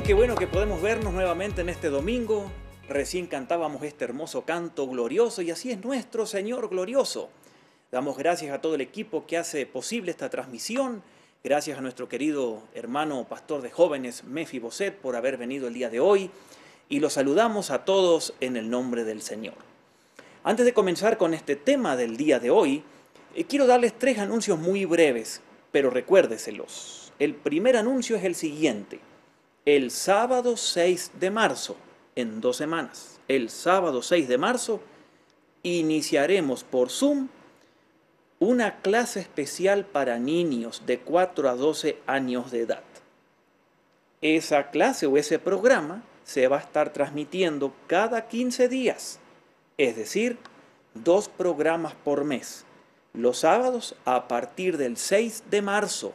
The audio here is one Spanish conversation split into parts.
qué bueno que podemos vernos nuevamente en este domingo. Recién cantábamos este hermoso canto glorioso y así es nuestro Señor glorioso. Damos gracias a todo el equipo que hace posible esta transmisión. Gracias a nuestro querido hermano pastor de jóvenes, Mefiboset, por haber venido el día de hoy. Y los saludamos a todos en el nombre del Señor. Antes de comenzar con este tema del día de hoy, quiero darles 3 anuncios muy breves, pero recuérdeselos. El primer anuncio es el siguiente. El sábado 6 de marzo, en 2 semanas, el sábado 6 de marzo, iniciaremos por Zoom una clase especial para niños de 4 a 12 años de edad. Esa clase o ese programa se va a estar transmitiendo cada 15 días, es decir, 2 programas por mes. Los sábados a partir del 6 de marzo,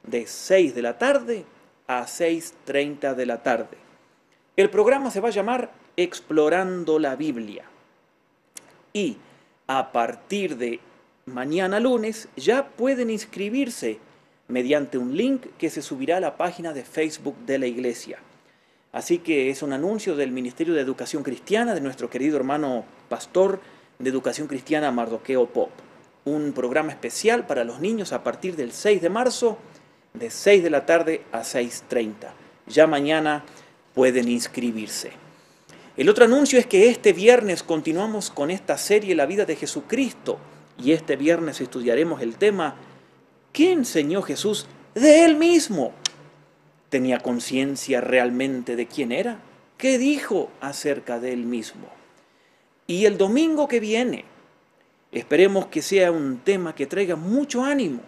de 6 de la tarde a 6:30 de la tarde. El programa se va a llamar Explorando la Biblia. Y a partir de mañana lunes ya pueden inscribirse mediante un link que se subirá a la página de Facebook de la iglesia. Así que es un anuncio del Ministerio de Educación Cristiana de nuestro querido hermano pastor de Educación Cristiana Mardoqueo Pop. Un programa especial para los niños a partir del 6 de marzo de 6 de la tarde a 6:30. Ya mañana pueden inscribirse. El otro anuncio es que este viernes continuamos con esta serie La vida de Jesucristo y este viernes estudiaremos el tema ¿qué enseñó Jesús de Él mismo? ¿Tenía conciencia realmente de quién era? ¿Qué dijo acerca de Él mismo? Y el domingo que viene esperemos que sea un tema que traiga mucho ánimo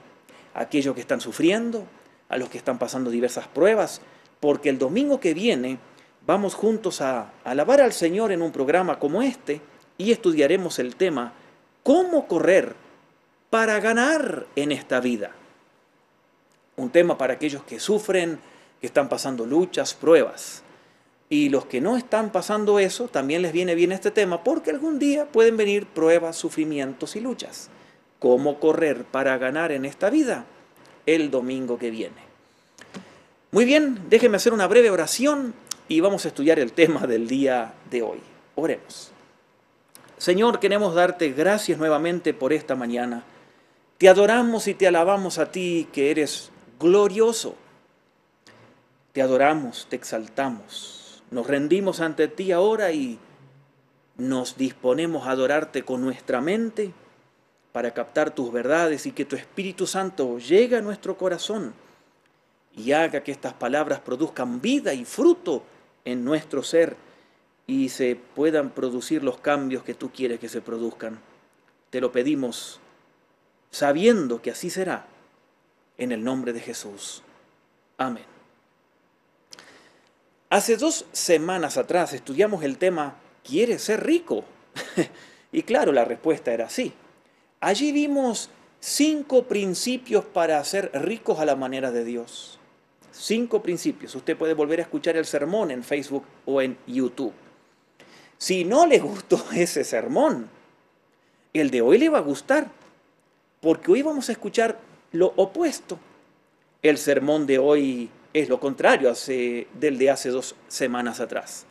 a aquellos que están sufriendo, a los que están pasando diversas pruebas, porque el domingo que viene vamos juntos a alabar al Señor en un programa como este y estudiaremos el tema ¿cómo correr para ganar en esta vida? Un tema para aquellos que sufren, que están pasando luchas, pruebas. Y los que no están pasando eso, también les viene bien este tema, porque algún día pueden venir pruebas, sufrimientos y luchas. ¿Cómo correr para ganar en esta vida? El domingo que viene. Muy bien, déjenme hacer una breve oración y vamos a estudiar el tema del día de hoy. Oremos. Señor, queremos darte gracias nuevamente por esta mañana. Te adoramos y te alabamos a ti, que eres glorioso. Te adoramos, te exaltamos. Nos rendimos ante ti ahora y nos disponemos a adorarte con nuestra mente para captar tus verdades y que tu Espíritu Santo llegue a nuestro corazón y haga que estas palabras produzcan vida y fruto en nuestro ser y se puedan producir los cambios que tú quieres que se produzcan. Te lo pedimos sabiendo que así será, en el nombre de Jesús. Amén. Hace 2 semanas atrás estudiamos el tema ¿quieres ser rico? Y claro, la respuesta era sí. Allí vimos 5 principios para ser ricos a la manera de Dios. 5 principios. Usted puede volver a escuchar el sermón en Facebook o en YouTube. Si no le gustó ese sermón, el de hoy le va a gustar, porque hoy vamos a escuchar lo opuesto. El sermón de hoy es lo contrario del de hace 2 semanas atrás.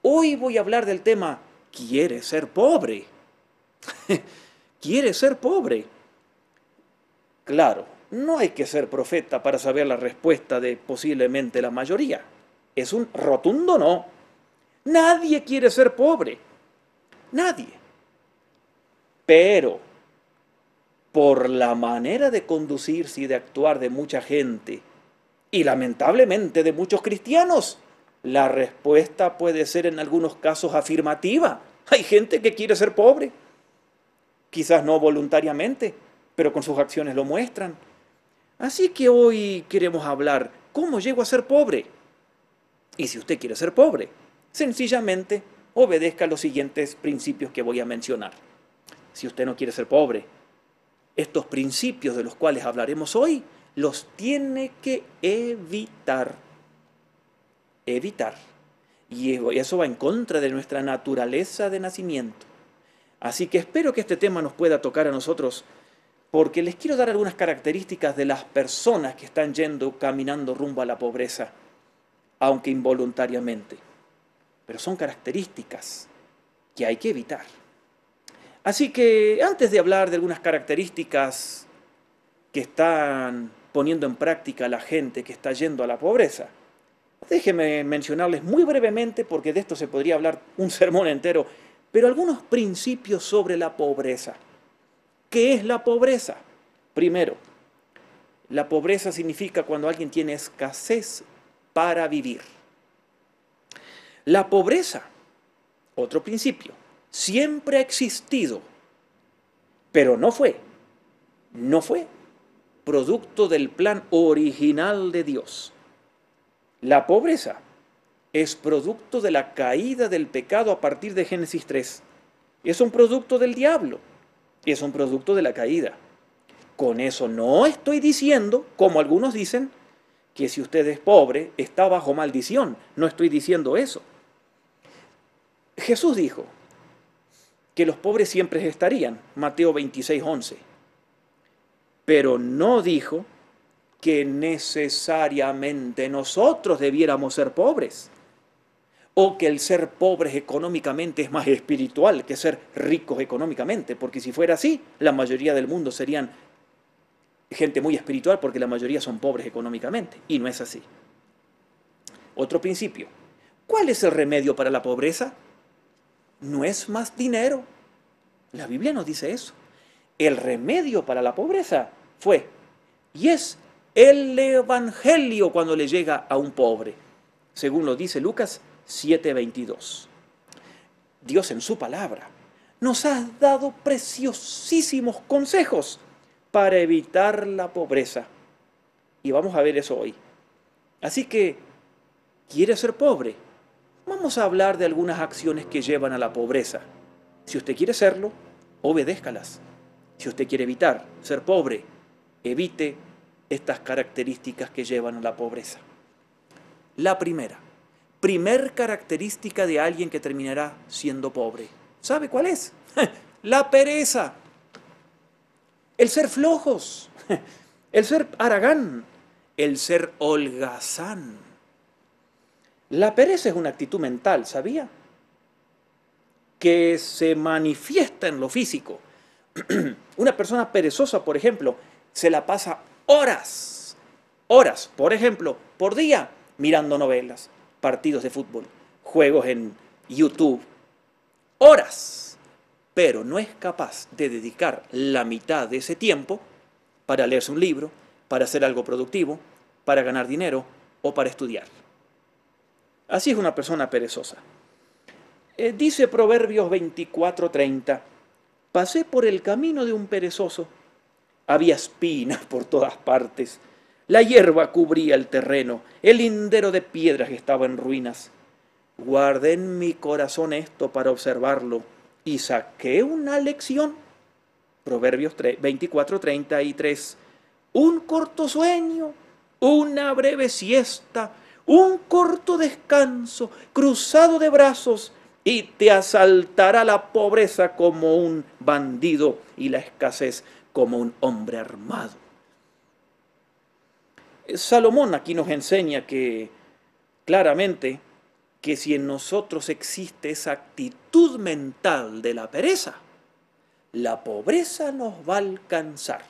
Hoy voy a hablar del tema ¿quieres ser pobre? ¿Quieres ser pobre? Claro, no hay que ser profeta para saber la respuesta de posiblemente la mayoría. Es un rotundo no. Nadie quiere ser pobre. Nadie. Pero, por la manera de conducirse y de actuar de mucha gente, y lamentablemente de muchos cristianos, la respuesta puede ser en algunos casos afirmativa. Hay gente que quiere ser pobre. Quizás no voluntariamente, pero con sus acciones lo muestran. Así que hoy queremos hablar cómo llego a ser pobre. Y si usted quiere ser pobre, sencillamente obedezca los siguientes principios que voy a mencionar. Si usted no quiere ser pobre, estos principios de los cuales hablaremos hoy los tiene que evitar. Evitar. Y eso va en contra de nuestra naturaleza de nacimiento. Así que espero que este tema nos pueda tocar a nosotros, porque les quiero dar algunas características de las personas que están caminando rumbo a la pobreza. aunque involuntariamente. Pero son características que hay que evitar. Así que antes de hablar de algunas características que están poniendo en práctica la gente que está yendo a la pobreza, déjenme mencionarles muy brevemente, porque de esto se podría hablar un sermón entero, pero algunos principios sobre la pobreza. ¿Qué es la pobreza? Primero, la pobreza significa cuando alguien tiene escasez para vivir. La pobreza, otro principio, siempre ha existido, pero no fue producto del plan original de Dios. La pobreza es producto de la caída del pecado a partir de Génesis 3. Es un producto del diablo, es un producto de la caída. Con eso no estoy diciendo, como algunos dicen, que si usted es pobre está bajo maldición. No estoy diciendo eso. Jesús dijo que los pobres siempre estarían, Mateo 26:11. Pero no dijo que necesariamente nosotros debiéramos ser pobres, o que el ser pobres económicamente es más espiritual que ser ricos económicamente, porque si fuera así, la mayoría del mundo serían gente muy espiritual, porque la mayoría son pobres económicamente, y no es así. Otro principio, ¿cuál es el remedio para la pobreza? No es más dinero. La Biblia nos dice eso. El remedio para la pobreza fue, y es el evangelio cuando le llega a un pobre, según lo dice Lucas 7:22. Dios en su palabra nos ha dado preciosísimos consejos para evitar la pobreza. Y vamos a ver eso hoy. Así que, ¿quiere ser pobre? Vamos a hablar de algunas acciones que llevan a la pobreza. Si usted quiere serlo, obedézcalas. Si usted quiere evitar ser pobre, evite estas características que llevan a la pobreza. La primer característica de alguien que terminará siendo pobre. ¿Sabe cuál es? La pereza. El ser flojos. El ser haragán. El ser holgazán. La pereza es una actitud mental, ¿sabía? Que se manifiesta en lo físico. Una persona perezosa, por ejemplo, se la pasa horas, por ejemplo, por día, mirando novelas, partidos de fútbol, juegos en YouTube, horas, pero no es capaz de dedicar la mitad de ese tiempo para leerse un libro, para hacer algo productivo, para ganar dinero o para estudiar. Así es una persona perezosa. Dice Proverbios 24:30, pasé por el camino de un perezoso, había espinas por todas partes, la hierba cubría el terreno, el lindero de piedras estaba en ruinas. Guardé en mi corazón esto para observarlo y saqué una lección. Proverbios 24:33, un corto sueño, una breve siesta, un corto descanso, cruzado de brazos, y te asaltará la pobreza como un bandido y la escasez como un hombre armado. Salomón aquí nos enseña que claramente que si en nosotros existe esa actitud mental de la pereza, la pobreza nos va a alcanzar.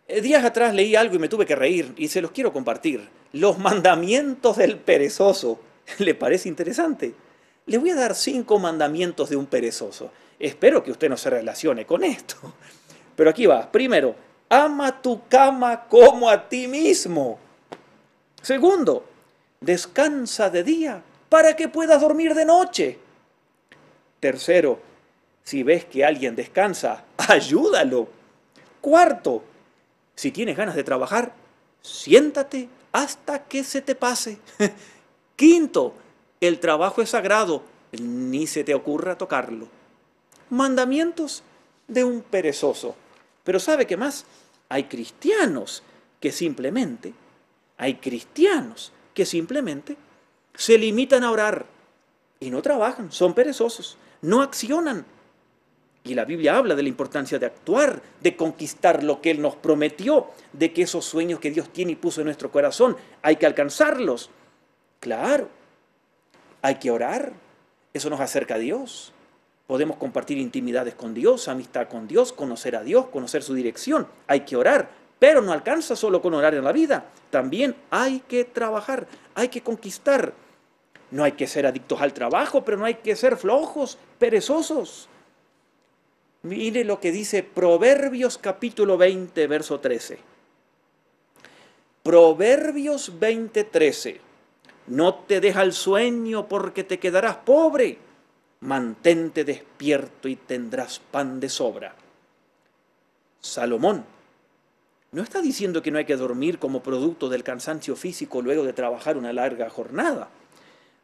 Días atrás leí algo y me tuve que reír y se los quiero compartir. Los mandamientos del perezoso. ¿Le parece interesante? Le voy a dar 5 mandamientos de un perezoso. Espero que usted no se relacione con esto. Pero aquí va. Primero, ama tu cama como a ti mismo. Segundo, descansa de día para que puedas dormir de noche. Tercero, si ves que alguien descansa, ayúdalo. Cuarto, si tienes ganas de trabajar, siéntate hasta que se te pase. Quinto, el trabajo es sagrado, ni se te ocurra tocarlo. Mandamientos de un perezoso. Pero ¿sabe qué más? Hay cristianos que simplemente se limitan a orar y no trabajan, son perezosos, no accionan. Y la Biblia habla de la importancia de actuar, de conquistar lo que Él nos prometió, de que esos sueños que Dios tiene y puso en nuestro corazón, hay que alcanzarlos. Claro, hay que orar, eso nos acerca a Dios. Podemos compartir intimidades con Dios, amistad con Dios, conocer a Dios, conocer su dirección. Hay que orar, pero no alcanza solo con orar en la vida. También hay que trabajar, hay que conquistar. No hay que ser adictos al trabajo, pero no hay que ser flojos, perezosos. Mire lo que dice Proverbios capítulo 20, verso 13. Proverbios 20, 13. No te deja el sueño porque te quedarás pobre. Mantente despierto y tendrás pan de sobra. Salomón no está diciendo que no hay que dormir como producto del cansancio físico luego de trabajar una larga jornada.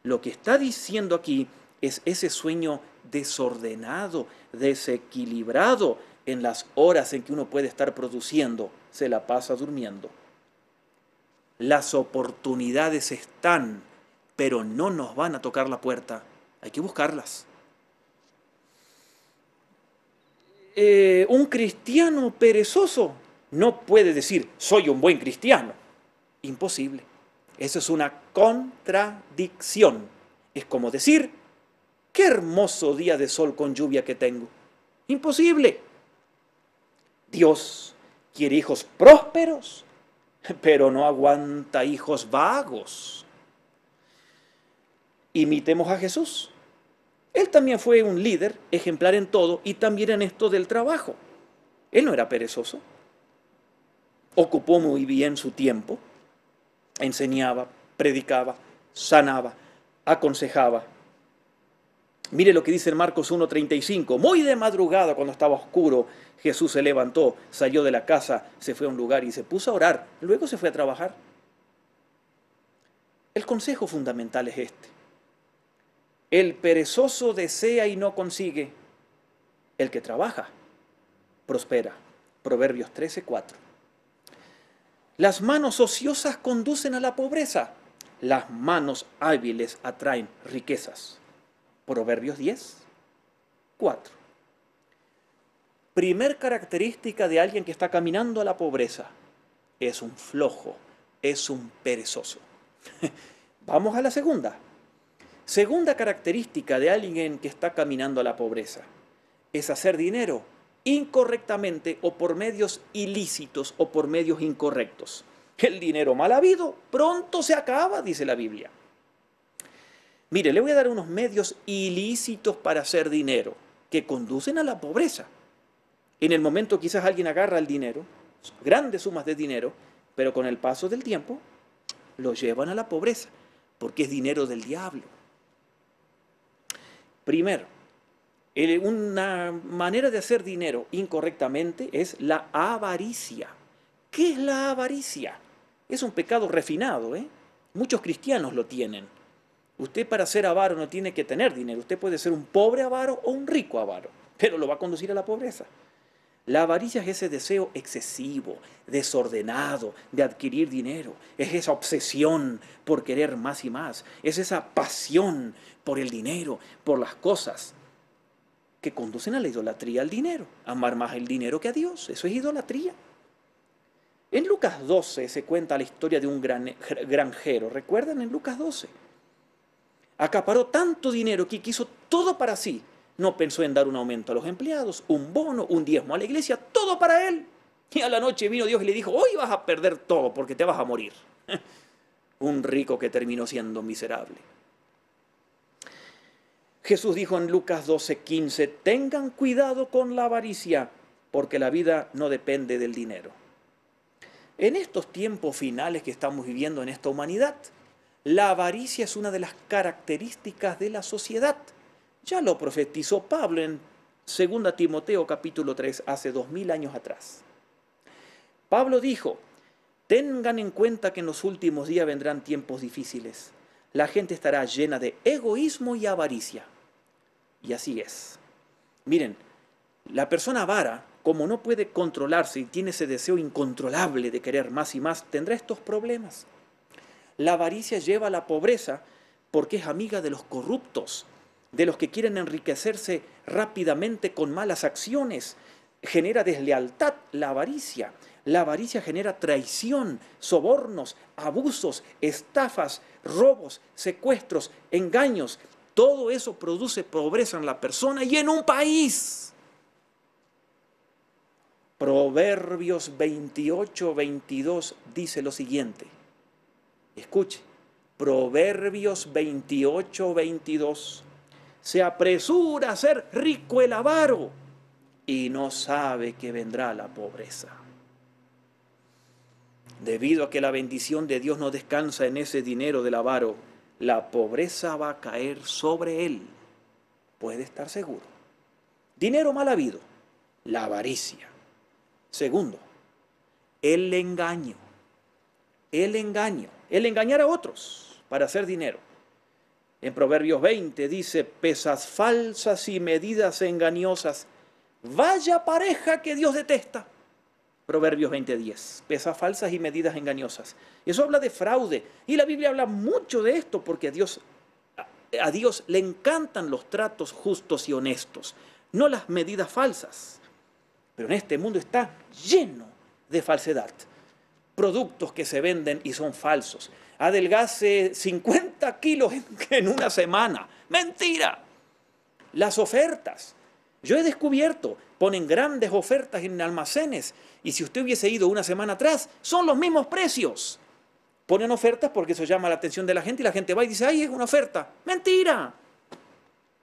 Lo que está diciendo aquí es ese sueño desordenado, desequilibrado en las horas en que uno puede estar produciendo, se la pasa durmiendo. Las oportunidades están, pero no nos van a tocar la puerta. Hay que buscarlas. Un cristiano perezoso no puede decir, soy un buen cristiano. Imposible. Eso es una contradicción. Es como decir, qué hermoso día de sol con lluvia que tengo. Imposible. Dios quiere hijos prósperos, pero no aguanta hijos vagos. Imitemos a Jesús. Él también fue un líder ejemplar en todo y también en esto del trabajo. Él no era perezoso. Ocupó muy bien su tiempo. Enseñaba, predicaba, sanaba, aconsejaba. Mire lo que dice en Marcos 1:35. Muy de madrugada, cuando estaba oscuro, Jesús se levantó, salió de la casa, se fue a un lugar y se puso a orar. Luego se fue a trabajar. El consejo fundamental es este. El perezoso desea y no consigue. El que trabaja, prospera. Proverbios 13:4. Las manos ociosas conducen a la pobreza. Las manos hábiles atraen riquezas. Proverbios 10:4. Primer característica de alguien que está caminando a la pobreza. Es un flojo, es un perezoso. Vamos a la segunda. Segunda característica de alguien que está caminando a la pobreza. Es hacer dinero incorrectamente o por medios ilícitos o por medios incorrectos. El dinero mal habido pronto se acaba, dice la Biblia. Mire, le voy a dar unos medios ilícitos para hacer dinero que conducen a la pobreza. En el momento quizás alguien agarra el dinero, grandes sumas de dinero, pero con el paso del tiempo lo llevan a la pobreza, porque es dinero del diablo. Primero, una manera de hacer dinero incorrectamente es la avaricia. ¿Qué es la avaricia? Es un pecado refinado, ¿eh? Muchos cristianos lo tienen. Usted para ser avaro no tiene que tener dinero. Usted puede ser un pobre avaro o un rico avaro, pero lo va a conducir a la pobreza. La avaricia es ese deseo excesivo, desordenado de adquirir dinero. Es esa obsesión por querer más y más. Es esa pasión por el dinero, por las cosas que conducen a la idolatría al dinero. Amar más el dinero que a Dios. Eso es idolatría. En Lucas 12 se cuenta la historia de un granjero. ¿Recuerdan en Lucas 12? Acaparó tanto dinero que quiso todo para sí. No pensó en dar un aumento a los empleados, un bono, un diezmo a la iglesia, todo para él. Y a la noche vino Dios y le dijo, hoy vas a perder todo porque te vas a morir. Un rico que terminó siendo miserable. Jesús dijo en Lucas 12:15, tengan cuidado con la avaricia, porque la vida no depende del dinero. En estos tiempos finales que estamos viviendo en esta humanidad, la avaricia es una de las características de la sociedad. Ya lo profetizó Pablo en 2 Timoteo capítulo 3, hace 2000 años atrás. Pablo dijo, tengan en cuenta que en los últimos días vendrán tiempos difíciles. La gente estará llena de egoísmo y avaricia. Y así es. Miren, la persona avara, como no puede controlarse y tiene ese deseo incontrolable de querer más y más, tendrá estos problemas. La avaricia lleva a la pobreza porque es amiga de los corruptos. de los que quieren enriquecerse rápidamente con malas acciones. Genera deslealtad, la avaricia. La avaricia genera traición, sobornos, abusos, estafas, robos, secuestros, engaños. Todo eso produce pobreza en la persona y en un país. Proverbios 28, 22 dice lo siguiente. Escuche, Proverbios 28, 22. Se apresura a ser rico el avaro y no sabe que vendrá la pobreza. Debido a que la bendición de Dios no descansa en ese dinero del avaro, la pobreza va a caer sobre él. Puede estar seguro. Dinero mal habido, la avaricia. Segundo, el engaño. El engaño. El engañar a otros para hacer dinero. En Proverbios 20 dice, pesas falsas y medidas engañosas. Vaya pareja que Dios detesta. Proverbios 20:10, pesas falsas y medidas engañosas. Eso habla de fraude. Y la Biblia habla mucho de esto porque a Dios le encantan los tratos justos y honestos, no las medidas falsas. Pero en este mundo está lleno de falsedad. Productos que se venden y son falsos. Adelgace 50 kilos en una semana. ¡Mentira! Las ofertas. Yo he descubierto, ponen grandes ofertas en almacenes y si usted hubiese ido una semana atrás, son los mismos precios. Ponen ofertas porque eso llama la atención de la gente y la gente va y dice, ¡ay, es una oferta! ¡Mentira!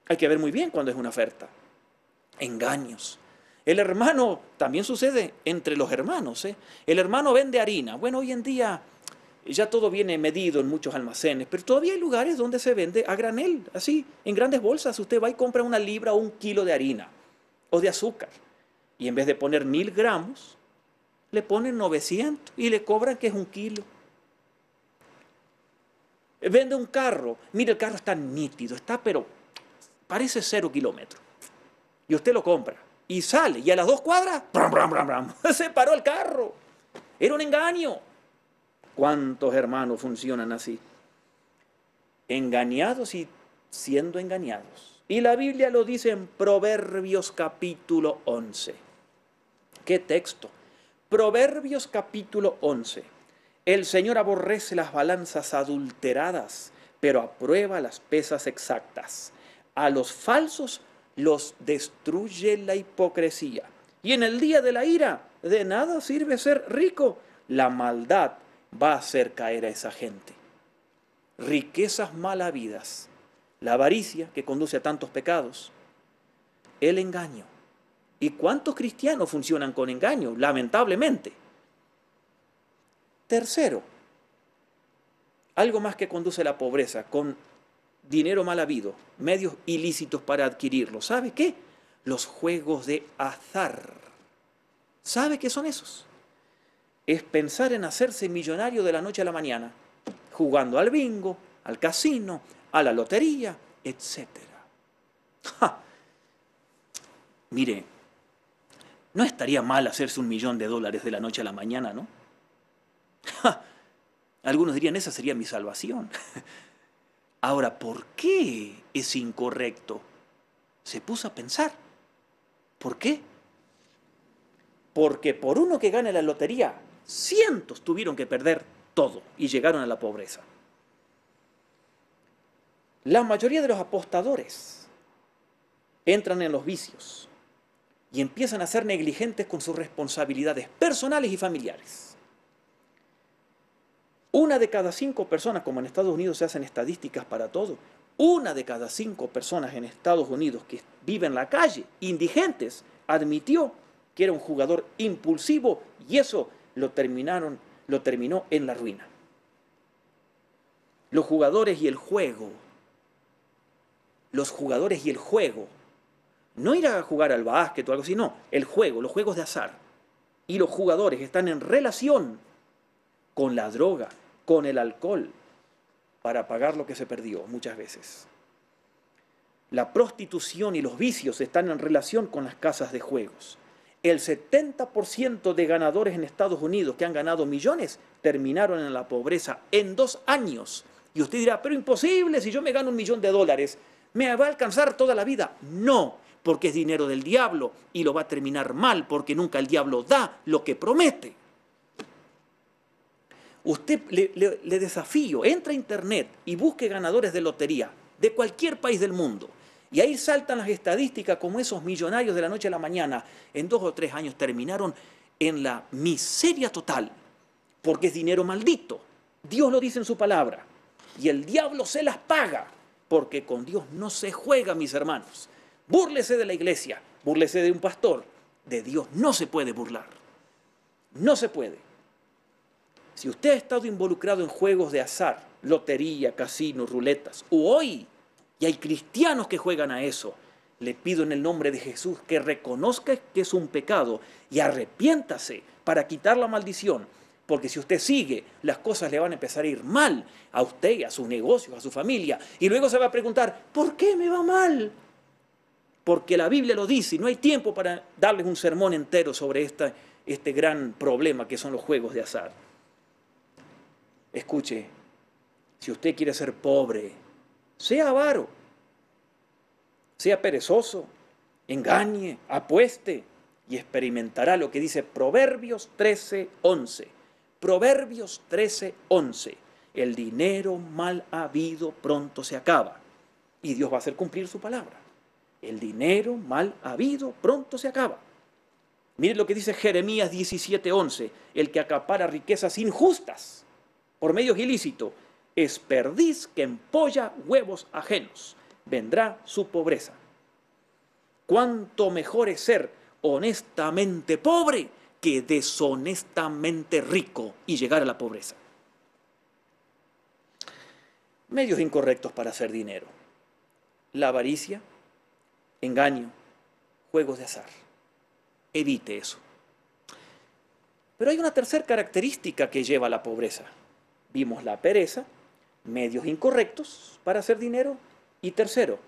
Hay que ver muy bien cuando es una oferta. Engaños. El hermano, también sucede entre los hermanos, ¿eh? El hermano vende harina. Bueno, hoy en día ya todo viene medido en muchos almacenes, pero todavía hay lugares donde se vende a granel, así, en grandes bolsas. Usted va y compra una libra o un kilo de harina o de azúcar. Y en vez de poner 1000 gramos, le ponen 900 y le cobran que es un kilo. Vende un carro. Mire, el carro está nítido, pero parece 0 kilómetros. Y usted lo compra. Y sale, y a las 2 cuadras, ¡bram, bram, bram, bram! Se paró el carro. Era un engaño. ¿Cuántos hermanos funcionan así? Engañados y siendo engañados. Y la Biblia lo dice en Proverbios capítulo 11. ¿Qué texto? Proverbios capítulo 11. El Señor aborrece las balanzas adulteradas, pero aprueba las pesas exactas. A los falsos los destruye la hipocresía. Y en el día de la ira, de nada sirve ser rico. La maldad va a hacer caer a esa gente. Riquezas mal habidas, la avaricia que conduce a tantos pecados, el engaño. ¿Y cuántos cristianos funcionan con engaño? Lamentablemente. Tercero, algo más que conduce a la pobreza, con dinero mal habido, medios ilícitos para adquirirlo. ¿Sabe qué? Los juegos de azar. ¿Sabe qué son esos? Es pensar en hacerse millonario de la noche a la mañana, jugando al bingo, al casino, a la lotería, etc. ¡Ja! Mire, no estaría mal hacerse $1.000.000 de la noche a la mañana, ¿no? ¡Ja! Algunos dirían, esa sería mi salvación. Ahora, ¿por qué es incorrecto? Se puso a pensar. ¿Por qué? Porque por uno que gane la lotería, cientos tuvieron que perder todo y llegaron a la pobreza. La mayoría de los apostadores entran en los vicios y empiezan a ser negligentes con sus responsabilidades personales y familiares. 1 de cada 5 personas, como en Estados Unidos se hacen estadísticas para todo, 1 de cada 5 personas en Estados Unidos que viven en la calle, indigentes, admitió que era un jugador impulsivo y eso lo terminó en la ruina. Los jugadores y el juego, no ir a jugar al básquet o algo así, no, el juego, los juegos de azar. Y los jugadores están en relación con la droga, con el alcohol, para pagar lo que se perdió muchas veces. La prostitución y los vicios están en relación con las casas de juegos. El 70% de ganadores en Estados Unidos que han ganado millones terminaron en la pobreza en 2 años. Y usted dirá, pero imposible, si yo me gano $1.000.000. ¿Me va a alcanzar toda la vida? No, porque es dinero del diablo y lo va a terminar mal, porque nunca el diablo da lo que promete. Usted le desafío, entra a internet y busque ganadores de lotería de cualquier país del mundo. Y ahí saltan las estadísticas como esos millonarios de la noche a la mañana. En 2 o 3 años terminaron en la miseria total, porque es dinero maldito. Dios lo dice en su palabra. Y el diablo se las paga, porque con Dios no se juega, mis hermanos. Búrlese de la iglesia, búrlese de un pastor. De Dios no se puede burlar. No se puede. Si usted ha estado involucrado en juegos de azar, lotería, casinos, ruletas, o hoy, y hay cristianos que juegan a eso, le pido en el nombre de Jesús que reconozca que es un pecado y arrepiéntase para quitar la maldición. Porque si usted sigue, las cosas le van a empezar a ir mal a usted, a sus negocios, a su familia. Y luego se va a preguntar, ¿por qué me va mal? Porque la Biblia lo dice y no hay tiempo para darles un sermón entero sobre este gran problema que son los juegos de azar. Escuche, si usted quiere ser pobre, sea avaro, sea perezoso, engañe, apueste y experimentará lo que dice Proverbios 13:11. Proverbios 13:11. El dinero mal habido pronto se acaba y Dios va a hacer cumplir su palabra. El dinero mal habido pronto se acaba. Miren lo que dice Jeremías 17:11. El que acapara riquezas injustas por medios ilícitos es perdiz que empolla huevos ajenos. Vendrá su pobreza. Cuánto mejor es ser honestamente pobre que deshonestamente rico y llegar a la pobreza. Medios incorrectos para hacer dinero: la avaricia, engaño, juegos de azar. Evite eso. Pero hay una tercera característica que lleva a la pobreza. Vimos la pereza, medios incorrectos para hacer dinero y tercero,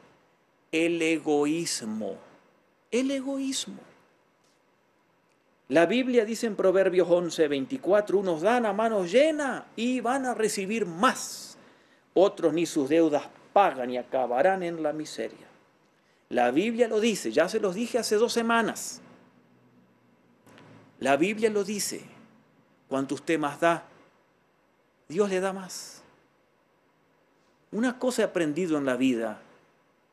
el egoísmo. El egoísmo. La Biblia dice en Proverbios 11:24, unos dan a mano llena y van a recibir más. Otros ni sus deudas pagan y acabarán en la miseria. La Biblia lo dice, ya se los dije hace 2 semanas. La Biblia lo dice, cuanto usted más da, Dios le da más. Una cosa he aprendido en la vida,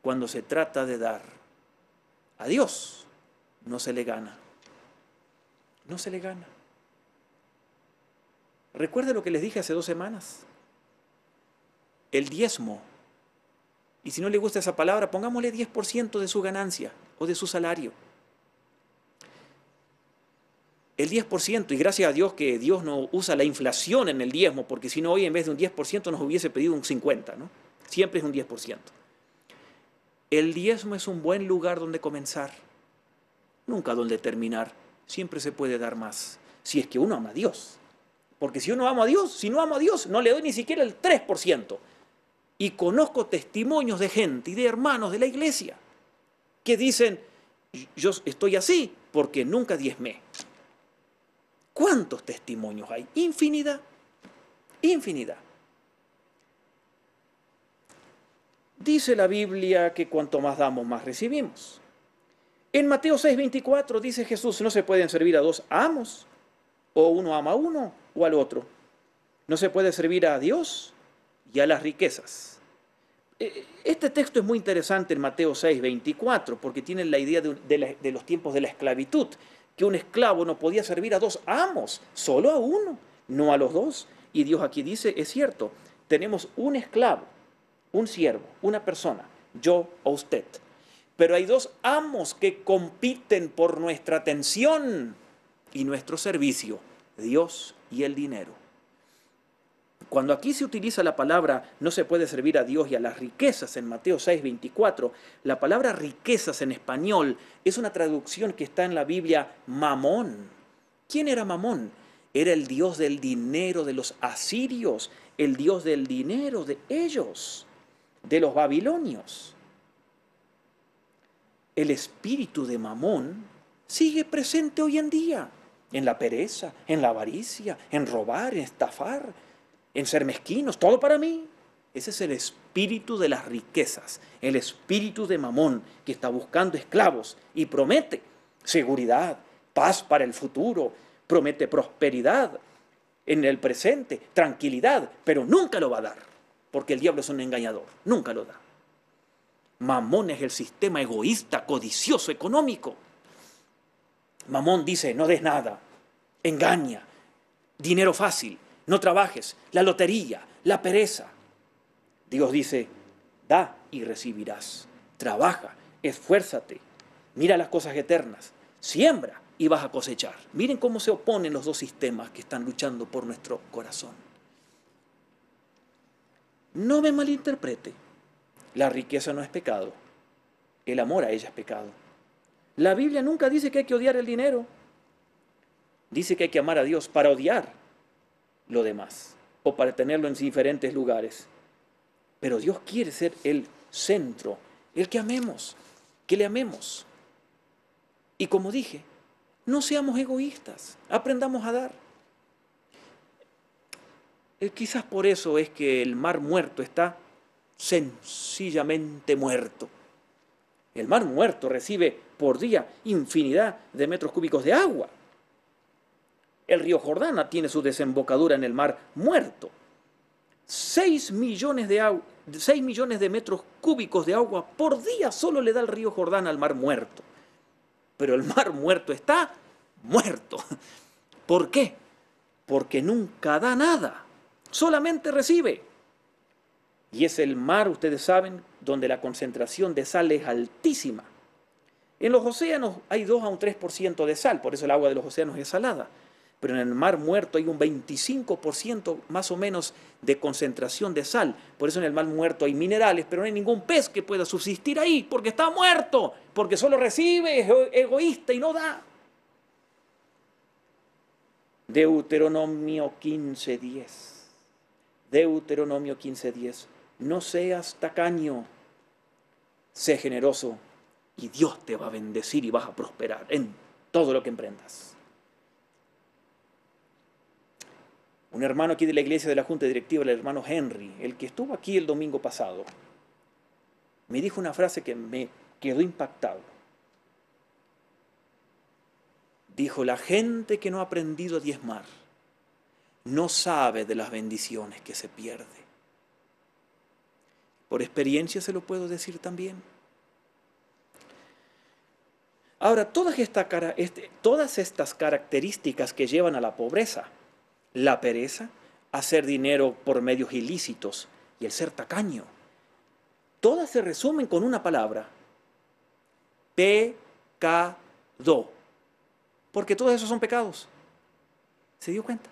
cuando se trata de dar, a Dios no se le gana. No se le gana. Recuerde lo que les dije hace 2 semanas. El diezmo. Y si no le gusta esa palabra, pongámosle 10% de su ganancia o de su salario. El 10%, y gracias a Dios que Dios no usa la inflación en el diezmo, porque si no hoy en vez de un 10% nos hubiese pedido un 50%, ¿no? Siempre es un 10%. El diezmo es un buen lugar donde comenzar, nunca donde terminar. Siempre se puede dar más, si es que uno ama a Dios. Porque si uno ama a Dios, si no amo a Dios, no le doy ni siquiera el 3%. Y conozco testimonios de gente y de hermanos de la iglesia que dicen, yo estoy así porque nunca diezmé. ¿Cuántos testimonios hay? Infinidad, infinidad. Dice la Biblia que cuanto más damos, más recibimos. En Mateo 6:24 dice Jesús, no se pueden servir a 2 amos, o uno ama a uno o al otro. No se puede servir a Dios y a las riquezas. Este texto es muy interesante en Mateo 6:24 porque tiene la idea de los tiempos de la esclavitud, que un esclavo no podía servir a 2 amos, solo a uno, no a los 2. Y Dios aquí dice, es cierto, tenemos un esclavo, un siervo, una persona, yo o usted. Pero hay 2 amos que compiten por nuestra atención y nuestro servicio, Dios y el dinero. Cuando aquí se utiliza la palabra no se puede servir a Dios y a las riquezas en Mateo 6:24, la palabra riquezas en español es una traducción que está en la Biblia, Mamón. ¿Quién era Mamón? Era el dios del dinero de los asirios, el dios del dinero de ellos, de los babilonios. El espíritu de Mamón sigue presente hoy en día, en la pereza, en la avaricia, en robar, en estafar, en ser mezquinos, todo para mí. Ese es el espíritu de las riquezas, el espíritu de Mamón, que está buscando esclavos y promete seguridad, paz para el futuro, promete prosperidad en el presente, tranquilidad, pero nunca lo va a dar, porque el diablo es un engañador, nunca lo da. Mamón es el sistema egoísta, codicioso, económico. Mamón dice, no des nada, engaña, dinero fácil, no trabajes, la lotería, la pereza. Dios dice, da y recibirás, trabaja, esfuérzate, mira las cosas eternas, siembra y vas a cosechar. Miren cómo se oponen los dos sistemas que están luchando por nuestro corazón. No me malinterprete, la riqueza no es pecado, el amor a ella es pecado. La Biblia nunca dice que hay que odiar el dinero, dice que hay que amar a Dios para odiar lo demás o para tenerlo en diferentes lugares. Pero Dios quiere ser el centro, el que amemos, que le amemos. Y como dije, no seamos egoístas, aprendamos a dar. Quizás por eso es que el mar muerto está sencillamente muerto. El mar muerto recibe por día infinidad de metros cúbicos de agua. El río Jordán tiene su desembocadura en el mar muerto. 6 millones de metros cúbicos de agua por día solo le da el río Jordán al mar muerto. Pero el mar muerto está muerto. ¿Por qué? Porque nunca da nada, solamente recibe. Y es el mar, ustedes saben, donde la concentración de sal es altísima. En los océanos hay 2 a un 3% de sal, por eso el agua de los océanos es salada. Pero en el mar muerto hay un 25% más o menos de concentración de sal. Por eso en el mar muerto hay minerales, pero no hay ningún pez que pueda subsistir ahí, porque está muerto, porque solo recibe, es egoísta y no da. Deuteronomio 15:10. Deuteronomio 15:10. No seas tacaño, sé generoso y Dios te va a bendecir y vas a prosperar en todo lo que emprendas. Un hermano aquí de la iglesia de la Junta Directiva, el hermano Henry, el que estuvo aquí el domingo pasado, me dijo una frase que me quedó impactado. Dijo, la gente que no ha aprendido a diezmar no sabe de las bendiciones que se pierde. Por experiencia se lo puedo decir también. Ahora, todas estas características que llevan a la pobreza, la pereza, hacer dinero por medios ilícitos y el ser tacaño, todas se resumen con una palabra: pecado. Porque todos esos son pecados. ¿Se dio cuenta?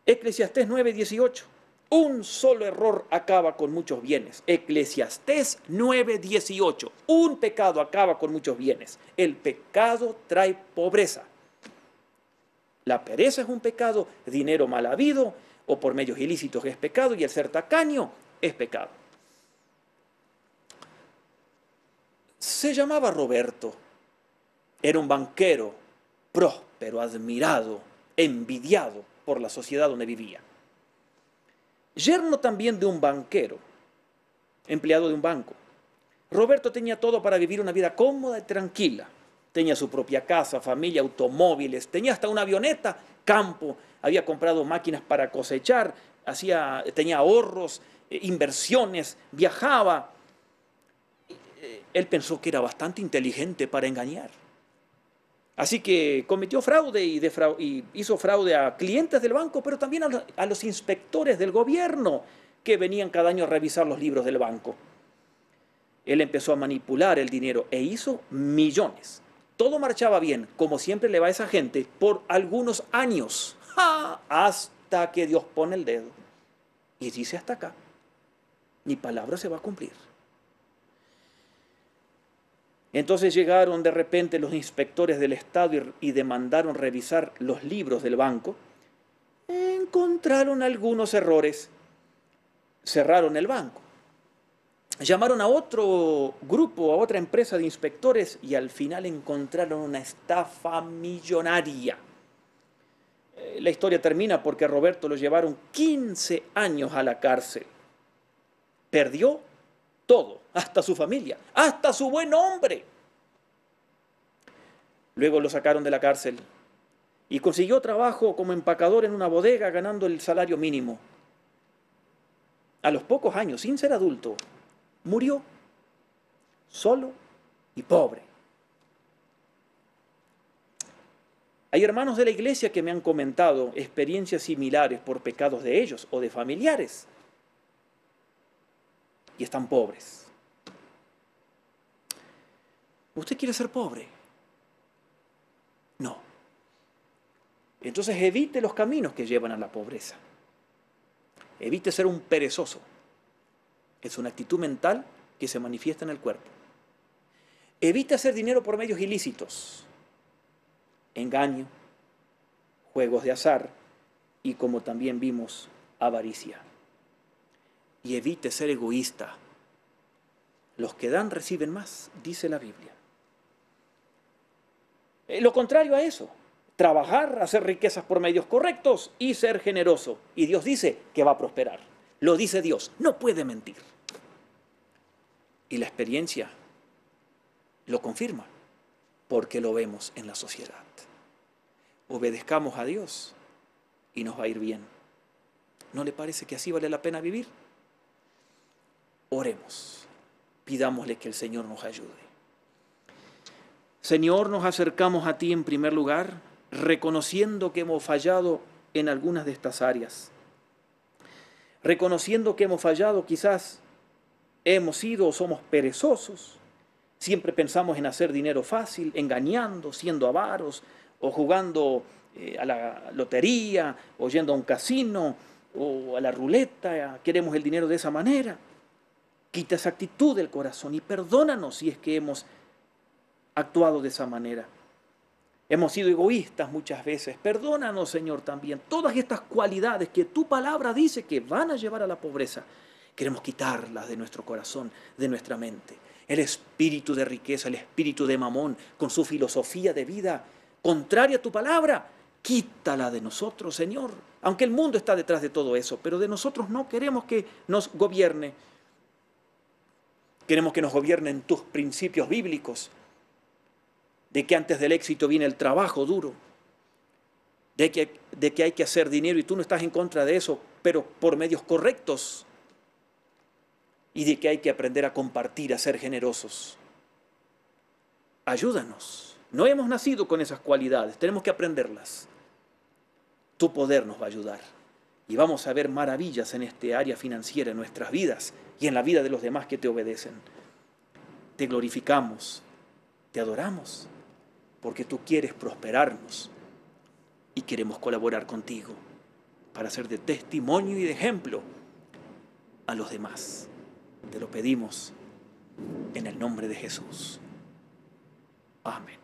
Eclesiastés 9:18. Un solo error acaba con muchos bienes. Eclesiastés 9:18. Un pecado acaba con muchos bienes. El pecado trae pobreza. La pereza es un pecado, dinero mal habido o por medios ilícitos es pecado y el ser tacaño es pecado. Se llamaba Roberto, era un banquero próspero, admirado, envidiado por la sociedad donde vivía. Yerno también de un banquero, empleado de un banco. Roberto tenía todo para vivir una vida cómoda y tranquila. Tenía su propia casa, familia, automóviles, tenía hasta una avioneta, campo, había comprado máquinas para cosechar, tenía ahorros, inversiones, viajaba. Él pensó que era bastante inteligente para engañar. Así que cometió fraude y hizo fraude a clientes del banco, pero también a los inspectores del gobierno que venían cada año a revisar los libros del banco. Él empezó a manipular el dinero e hizo millones. Todo marchaba bien, como siempre le va a esa gente, por algunos años, hasta que Dios pone el dedo y dice hasta acá, mi palabra se va a cumplir. Entonces llegaron de repente los inspectores del Estado y demandaron revisar los libros del banco. Encontraron algunos errores, cerraron el banco. Llamaron a otro grupo, a otra empresa de inspectores y al final encontraron una estafa millonaria. La historia termina porque a Roberto lo llevaron 15 años a la cárcel. perdió todo, hasta su familia, hasta su buen nombre. Luego lo sacaron de la cárcel y consiguió trabajo como empacador en una bodega ganando el salario mínimo. A los pocos años, sin ser adulto, murió solo y pobre. Hay hermanos de la iglesia que me han comentado experiencias similares por pecados de ellos o de familiares y están pobres. ¿Usted quiere ser pobre? No. Entonces evite los caminos que llevan a la pobreza. Evite ser un perezoso. Es una actitud mental que se manifiesta en el cuerpo. Evite hacer dinero por medios ilícitos. Engaño, juegos de azar y, como también vimos, avaricia. Y evite ser egoísta. Los que dan reciben más, dice la Biblia. Lo contrario a eso, trabajar, hacer riquezas por medios correctos y ser generoso. Y Dios dice que va a prosperar. Lo dice Dios, no puede mentir. Y la experiencia lo confirma, porque lo vemos en la sociedad. Obedezcamos a Dios y nos va a ir bien. ¿No le parece que así vale la pena vivir? Oremos, pidámosle que el Señor nos ayude. Señor, nos acercamos a ti en primer lugar, reconociendo que hemos fallado en algunas de estas áreas. Reconociendo que hemos fallado, quizás hemos sido o somos perezosos. Siempre pensamos en hacer dinero fácil, engañando, siendo avaros, o jugando a la lotería, o yendo a un casino, o a la ruleta. Queremos el dinero de esa manera. Quita esa actitud del corazón y perdónanos si es que hemos actuado de esa manera. Hemos sido egoístas muchas veces. Perdónanos, Señor, también. Todas estas cualidades que tu palabra dice que van a llevar a la pobreza, queremos quitarlas de nuestro corazón, de nuestra mente. El espíritu de riqueza, el espíritu de mamón, con su filosofía de vida contraria a tu palabra, quítala de nosotros, Señor. Aunque el mundo está detrás de todo eso, pero de nosotros no queremos que nos gobierne. Queremos que nos gobiernen tus principios bíblicos, de que antes del éxito viene el trabajo duro, de que hay que hacer dinero y tú no estás en contra de eso, pero por medios correctos, y de que hay que aprender a compartir, a ser generosos. Ayúdanos. No hemos nacido con esas cualidades, tenemos que aprenderlas. Tu poder nos va a ayudar y vamos a ver maravillas en este área financiera, en nuestras vidas y en la vida de los demás que te obedecen. Te glorificamos, te adoramos, porque tú quieres prosperarnos y queremos colaborar contigo para ser de testimonio y de ejemplo a los demás. Te lo pedimos en el nombre de Jesús. Amén.